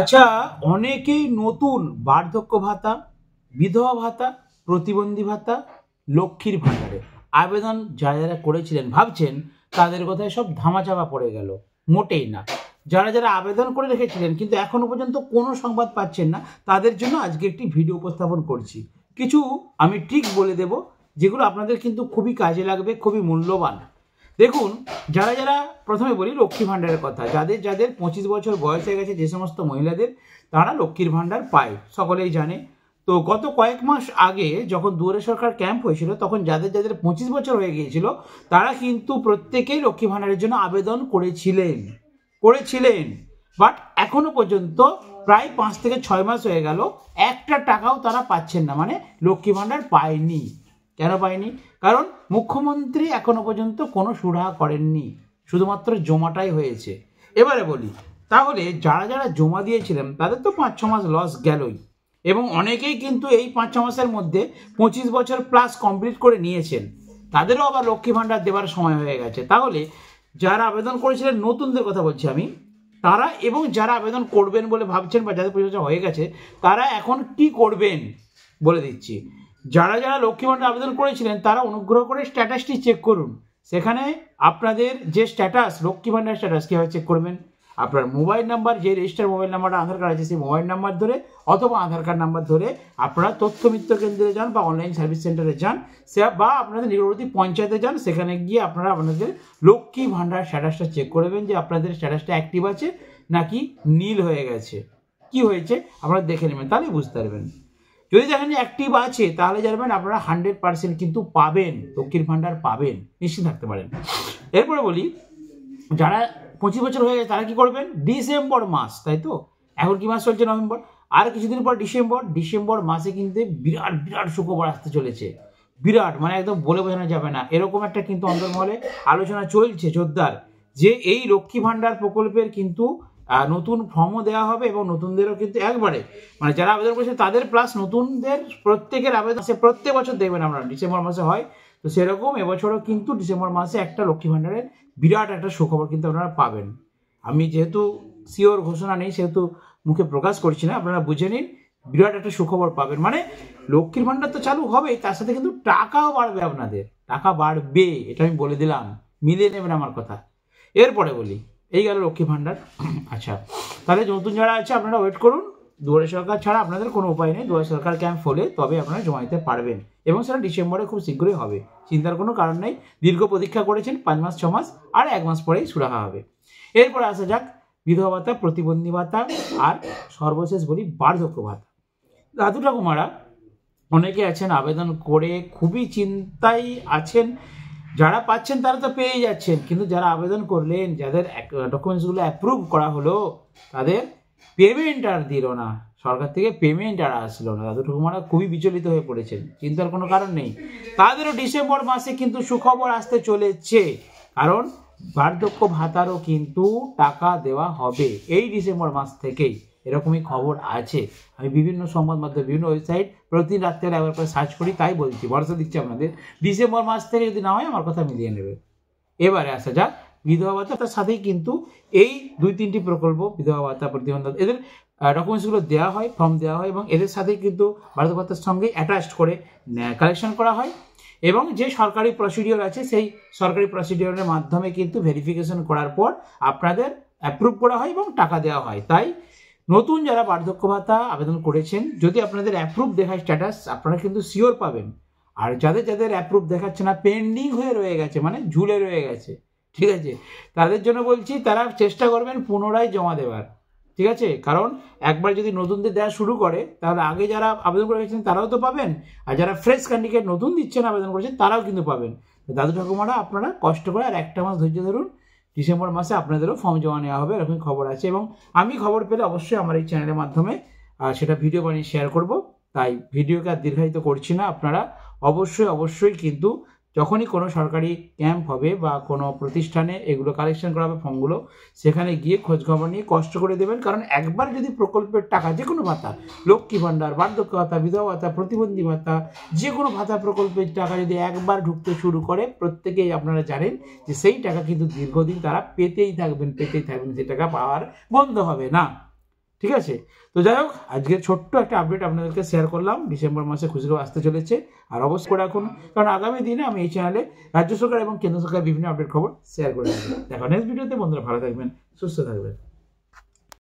আচ্ছা, অনেকেই নতুন বার্ধক্য ভাতা, বিধবা ভাতা, প্রতিবন্ধী ভাতা, লক্ষ্মীর ভাণ্ডারে আবেদন যারা যারা করেছিলেন ভাবছেন তাদের কথায় সব ধামাচাপা পড়ে গেল। মোটেই না। যারা যারা আবেদন করে রেখেছিলেন কিন্তু এখনো পর্যন্ত কোনো সংবাদ পাচ্ছেন না, তাদের জন্য আজকে একটি ভিডিও উপস্থাপন করছি। কিছু আমি ঠিক বলে দেব যেগুলো আপনাদের কিন্তু খুবই কাজে লাগবে, খুবই মূল্যবান। দেখুন, যারা যারা প্রথমে বলি লক্ষ্মী ভাণ্ডারের কথা, যাদের যাদের 25 বছর বয়স হয়ে গেছে, যে সমস্ত মহিলাদের, তারা লক্ষ্মীর ভাণ্ডার পায়, সকলেই জানে। তো গত কয়েক মাস আগে যখন দুয়ারে সরকার ক্যাম্প হয়েছিল, তখন যাদের যাদের 25 বছর হয়ে গিয়েছিল তারা কিন্তু প্রত্যেকেই লক্ষ্মী ভাণ্ডারের জন্য আবেদন করেছিলেন। বাট এখনো পর্যন্ত প্রায় 5 থেকে 6 মাস হয়ে গেল, একটা টাকাও তারা পাচ্ছেন না, মানে লক্ষ্মী ভাণ্ডার পায়নি। কেন পায়নি? কারণ মুখ্যমন্ত্রী এখনো পর্যন্ত কোনো সুরাহা করেননি, শুধুমাত্র জমাটাই হয়েছে। এবারে বলি, তাহলে যারা যারা জমা দিয়েছিলেন তাদের তো 5-6 মাস লস গেলই, এবং অনেকেই কিন্তু এই 5-6 মাসের মধ্যে 25 বছর প্লাস কমপ্লিট করে নিয়েছেন, তাদেরও আবার লক্ষ্মী ভাণ্ডার দেওয়ার সময় হয়ে গেছে। তাহলে যারা আবেদন করেছিলেন, নতুনদের কথা বলছি আমি, তারা এবং যারা আবেদন করবেন বলে ভাবছেন বা যাদের 25 বছর হয়ে গেছে, তারা এখন কি করবেন বলে দিচ্ছি। যারা যারা লক্ষ্মী ভাণ্ডার আবেদন করেছিলেন তারা অনুগ্রহ করে স্ট্যাটাসটি চেক করুন। সেখানে আপনাদের যে স্ট্যাটাস, লক্ষ্মী ভাণ্ডার স্ট্যাটাস কীভাবে চেক করবেন? আপনার মোবাইল নাম্বার, যে রেজিস্টার মোবাইল নাম্বারটা আধার কার্ড আছে, সেই মোবাইল নাম্বার ধরে অথবা আধার কার্ড নাম্বার ধরে আপনারা তথ্য মিত্র কেন্দ্রে যান বা অনলাইন সার্ভিস সেন্টারে যান, সে বা আপনাদের নিকটবর্তী পঞ্চায়েতে যান। সেখানে গিয়ে আপনারা আপনাদের লক্ষ্মী ভাণ্ডার স্ট্যাটাসটা চেক করবেন যে আপনাদের স্ট্যাটাসটা অ্যাক্টিভ আছে নাকি নীল হয়ে গেছে, কি হয়েছে আপনারা দেখে নেবেন, তাহলেই বুঝতে পারবেন। যদি দেখেন যে অ্যাক্টিভ আছে, তাহলে জানবেন আপনারা 100% কিন্তু পাবেন, লক্ষ্মীর ভাণ্ডার পাবেন, নিশ্চিত থাকতে পারেন। এরপরে বলি, যারা 25 বছর হয়ে গেছে তারা কি করবেন? ডিসেম্বর মাস, তাই তো, এখন কি মাস চলছে? নভেম্বর। আর কিছুদিন পর ডিসেম্বর মাসে কিন্তু বিরাট বিরাট সুখবর আসতে চলেছে। বিরাট মানে একদম বলে বোঝানো যাবে না, এরকম একটা কিন্তু অন্তর্মহলে আলোচনা চলছে জোরদার, যে এই লক্ষ্মী ভাণ্ডার প্রকল্পের কিন্তু নতুন ফর্মও দেওয়া হবে এবং নতুনদেরও কিন্তু একবারে, মানে যারা আবেদন করেছে তাদের প্লাস নতুনদের প্রত্যেকের আবেদন আছে। প্রত্যেক বছর দেখবেন আমরা ডিসেম্বর মাসে হয়, তো সেরকম এবছরও কিন্তু ডিসেম্বর মাসে একটা লক্ষ্মী ভাণ্ডারের বিরাট একটা সুখবর কিন্তু আপনারা পাবেন। আমি যেহেতু শিওর ঘোষণা নেই সেহেতু মুখে প্রকাশ করছি না, আপনারা বুঝে নিন, বিরাট একটা সুখবর পাবেন। মানে লক্ষ্মীর ভাণ্ডার তো চালু হবেই, তার সাথে কিন্তু টাকাও বাড়বে, আপনাদের টাকা বাড়বে, এটা আমি বলে দিলাম, মিলিয়ে নেবেন আমার কথা। এরপরে বলি, এই গেল লক্ষ্মী ভাণ্ডার। আচ্ছা, তাহলে নতুন যারা আছে আপনারা ওয়েট করুন, দুয়ারে সরকার ছাড়া আপনাদের কোনো উপায় নেই, দুয়ারে সরকার ক্যাম্প হলে তবে আপনারা জমা দিতে পারবেন, এবং সেটা ডিসেম্বরে খুব শীঘ্রই হবে, চিন্তার কোনো কারণ নেই। দীর্ঘ প্রতীক্ষা করেছেন, 5 মাস 6 মাস, আর 1 মাস পরেই সুরাহা হবে। এরপরে আসা যাক বিধবা ভাতা, প্রতিবন্ধী ভাতা, আর সর্বশেষ বলি বার্ধক্য ভাতা। দাদু ঠাকুমারা অনেকে আছেন আবেদন করে খুবই চিন্তায় আছেন, যারা পাচ্ছেন তারা তো পেয়ে যাচ্ছেন, কিন্তু যারা আবেদন করলেন, যাদের ডকুমেন্টসগুলো অ্যাপ্রুভ করা হলো, তাদের পেমেন্ট আর দিল না, সরকার থেকে পেমেন্ট আর আসলো না। দাদু ঠাকুমারা খুবই বিচলিত হয়ে পড়েছেন, চিন্তার কোনো কারণ নেই। তাদেরও ডিসেম্বর মাসে কিন্তু সুখবর আসতে চলেছে, কারণ বার্ধক্য ভাতারও কিন্তু টাকা দেওয়া হবে এই ডিসেম্বর মাস থেকেই, এরকমই খবর আছে। আমি বিভিন্ন সংবাদ মাধ্যম, বিভিন্ন ওয়েবসাইট প্রতিদিন রাত্রে একবার করে সার্চ করি, তাই বলছি, ভরসা দিচ্ছি আপনাদের, ডিসেম্বর মাস থেকে যদি না হয় আমার কথা মিলিয়ে নেবে। এবারে আসা যাক বিধবা ভাতা, তার সাথেই কিন্তু এই 2-3টি প্রকল্প, বিধবা ভাতা, প্রতিবন্ধী ভাতা, এদের ডকুমেন্টসগুলো দেওয়া হয়, ফর্ম দেওয়া হয়, এবং এদের সাথেই কিন্তু বার্ধক্য ভাতার সঙ্গে অ্যাটাচড করে কালেকশন করা হয়, এবং যে সরকারি প্রসিডিওর আছে সেই সরকারি প্রসিডিওরের মাধ্যমে কিন্তু ভেরিফিকেশন করার পর আপনাদের অ্যাপ্রুভ করা হয় এবং টাকা দেওয়া হয়। তাই নতুন যারা বার্ধক্য ভাতা আবেদন করেছেন, যদি আপনাদের অ্যাপ্রুভ দেখায় স্ট্যাটাস, আপনারা কিন্তু শিওর পাবেন। আর যাদের যাদের অ্যাপ্রুভ দেখাচ্ছে না, পেন্ডিং হয়ে রয়ে গেছে, মানে ঝুলে রয়ে গেছে, ঠিক আছে, তাদের জন্য বলছি তারা চেষ্টা করবেন পুনরায় জমা দেওয়ার, ঠিক আছে। কারণ একবার যদি নতুনদের দেওয়া শুরু করে, তাহলে আগে যারা আবেদন করে গেছেন তারাও তো পাবেন, আর যারা ফ্রেশ ক্যান্ডিডেট নতুন দিচ্ছেন আবেদন করেছেন তারাও কিন্তু পাবেন। দাদু ঠাকুমারা আপনারা কষ্ট করে আর একটা মাস ধৈর্য ধরুন, ডিসেম্বর মাসে আপনাদেরও ফর্ম জমা নেওয়া হবে, এরকম খবর আছে, এবং আমি খবর পেলে অবশ্যই আমার এই চ্যানেলের মাধ্যমে সেটা ভিডিও বানিয়ে শেয়ার করব। তাই ভিডিওকে আর দীর্ঘায়িত করছি না, আপনারা অবশ্যই কিন্তু যখনই কোনো সরকারি ক্যাম্প হবে বা কোনো প্রতিষ্ঠানে এগুলো কালেকশন করা হবে ফর্মগুলো, সেখানে গিয়ে খোঁজখবর নিয়ে কষ্ট করে দেবেন। কারণ একবার যদি প্রকল্পের টাকা, যে কোনো ভাতা, লক্ষ্মী ভাণ্ডার, বার্ধক্য ভাতা, বিধবা ভাতা, প্রতিবন্ধী ভাতা, যে কোনো ভাতা প্রকল্পের টাকা যদি একবার ঢুকতে শুরু করে, প্রত্যেকেই আপনারা জানেন যে সেই টাকা কিন্তু দীর্ঘদিন তারা পেতেই থাকবেন, সেই টাকা পাওয়ার বন্ধ হবে না। ঠিক আছে? তো যাই হোক, আজকে ছোট্ট একটা আপডেট আপনাদেরকে শেয়ার করলাম। ডিসেম্বর মাসে খুশিখবর আসতে চলেছে, আর অবশ্যই করে রাখুন, কারণ আগামী দিনে আমি এই চ্যানেলে রাজ্য সরকার এবং কেন্দ্র সরকারের বিভিন্ন আপডেট খবর শেয়ার করে দেবো। দেখা নেক্সট ভিডিওতে। বন্ধুরা ভালো থাকবেন, সুস্থ থাকবেন।